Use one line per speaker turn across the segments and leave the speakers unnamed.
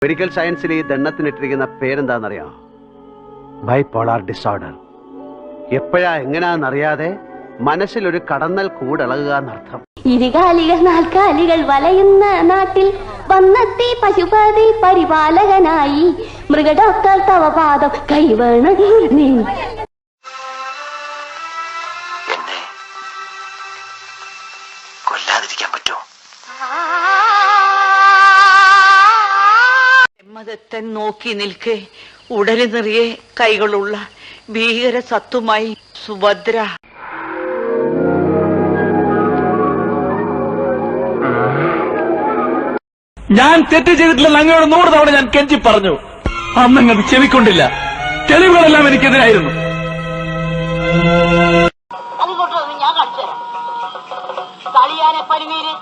Medical സയൻസിൽ ഈ ദണ്ണത്തിനിട്ടിരിക്കുന്ന പേരെന്താണെന്നറിയാം? Bipolar disorder. എപ്പോഴാ എങ്ങനെയാണെന്നറിയാതെ മനസ്സിലൊരു കടന്നൽ കൂടിളകുക എന്നർത്ഥം.
ഇരുകാലികൾ നാൽക്കാലികൾ വലയുന്ന നാട്ടിൽ വന്നെത്തി പശുപതി പരിപാലകനായി മൃഗഡോക്ടർ തവപാദം കൈവേണം നീ.
എന്നെ കൊല്ലാതിരിക്കാൻ പറ്റുമോ?
മതത്തെ നോക്കി നിൽക്കെ ഉടല് നിറയെ കൈകളുള്ള ഭീകര സത്തുമായി സുഭദ്ര.
ഞാൻ തെറ്റ് ചെയ്തിട്ടില്ലെന്ന് അങ്ങയോട് 100 തവണ ഞാൻ കെഞ്ചി പറഞ്ഞു. അന്നങ്ങത് ചെവിക്കൊണ്ടില്ല. തെളിവുകളെല്ലാം എനിക്കെതിരായിരുന്നു.
ഞാൻ കാണിച്ചു തരാം. കളിയാനെ പനിനീര്,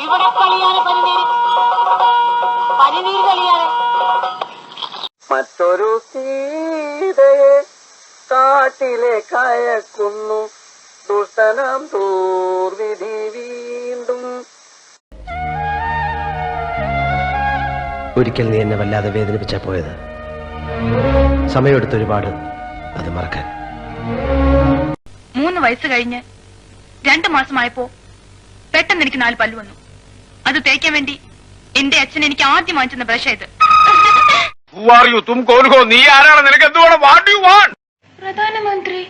ഇവിടെ കളിയാനെ പനിനീര്, പനിനീര് കളിയാനെ.
മറ്റൊരു സീതയെ കാട്ടിലേക്ക് അയക്കുന്നു ദുഷ്ടനം ദൂർവിധി വീണ്ടും.
ഒരിക്കൽ നീ എന്നെ വല്ലാതെ വേദനിപ്പിച്ചാ പോയത്. സമയമെടുത്ത് ഒരുപാട് അത് മറക്കാൻ.
3 വയസ്സ് കഴിഞ്ഞ് 2 മാസമായപ്പോ പെട്ടെന്ന് എനിക്ക് 4 പല്ല് വന്നു. അത് തേക്കാൻ വേണ്ടി എന്റെ അച്ഛൻ എനിക്ക് ആദ്യം വാങ്ങിച്ചെന്ന ബ്രഷ് ഇത്.
നീ ആരാണ്? നിനക്ക് എന്തുവേണം? What you want?
പ്രധാനമന്ത്രി.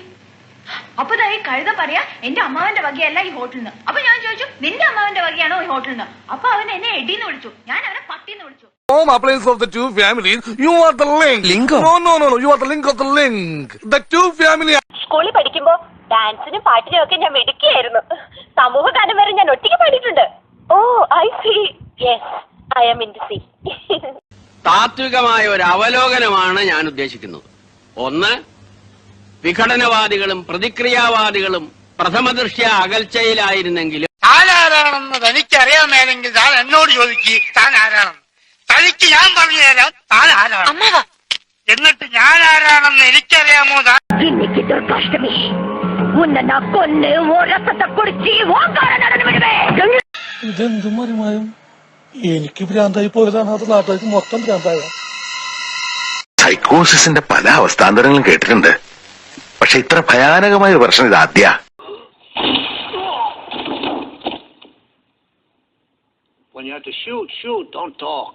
അപ്പൊ ഈ കഴുത പറയാ എന്റെ അമ്മാവന്റെ വകയല്ല ഈ ഹോട്ടലിൽ നിന്ന്. അപ്പൊ ഞാൻ ചോദിച്ചു നിന്റെ അമ്മാവന്റെ വകയാണോ ഈ ഹോട്ടലിൽ നിന്ന്? അപ്പൊ അവൻ എന്നെ എടീന്ന് വിളിച്ചു, ഞാൻ അവനെ പട്ടീന്ന് വിളിച്ചു.
Home appliance of the two families. You are the link. Link? No. You are the link of the link. The two families.
സ്കൂളിൽ പഠിക്കുമ്പോ ഡാൻസിനും പാട്ടിനും ഒക്കെ ഞാൻ മിടുക്കിയായിരുന്നു. സമൂഹ ഗാനം വരെ ഞാൻ ഒറ്റയ്ക്ക് പാടിയിട്ടുണ്ട്. Oh I see. Yes, I am in the sea.
താത്വികമായ ഒരു അവലോകനമാണ് ഞാൻ ഉദ്ദേശിക്കുന്നത്. ഒന്ന്, വിഘടനവാദികളും പ്രതിക്രിയാവാദികളും പ്രഥമദൃഷ്ട്യാ അകൽച്ചയിലായിരുന്നെങ്കിലും
താനാരാണെന്ന് തനിക്കറിയാമേലെങ്കിൽ താൻ എന്നോട് ചോദിക്ക് താൻ ആരാണെന്ന്. തനിക്ക് ഞാൻ പറഞ്ഞു തരാം താൻ ആരാണ്. എന്നിട്ട് ഞാൻ ആരാണെന്ന് എനിക്കറിയാമോ?
இன்னைக்கு துர்காஷ்டமி, உன்னை நான் கொன்னு உன் ரத்தத்தை குடிச்சு ஓங்கார நடந்து விடுவேன்.
ഇതെന്തും മറിമായും എനിക്ക് ഭ്രാന്തായി പോയതാണ്. അത് നാട്ടുകാർക്ക് മൊത്തം ഭ്രാന്തായ.
സൈക്കോസിന്റെ പല അവസ്ഥാന്തരങ്ങളും കേട്ടിട്ടുണ്ട്. പക്ഷെ ഇത്ര ഭയാനകമായ ഒരു പ്രശ്നം ഇത് ആദ്യ.
When you have to shoot, don't talk.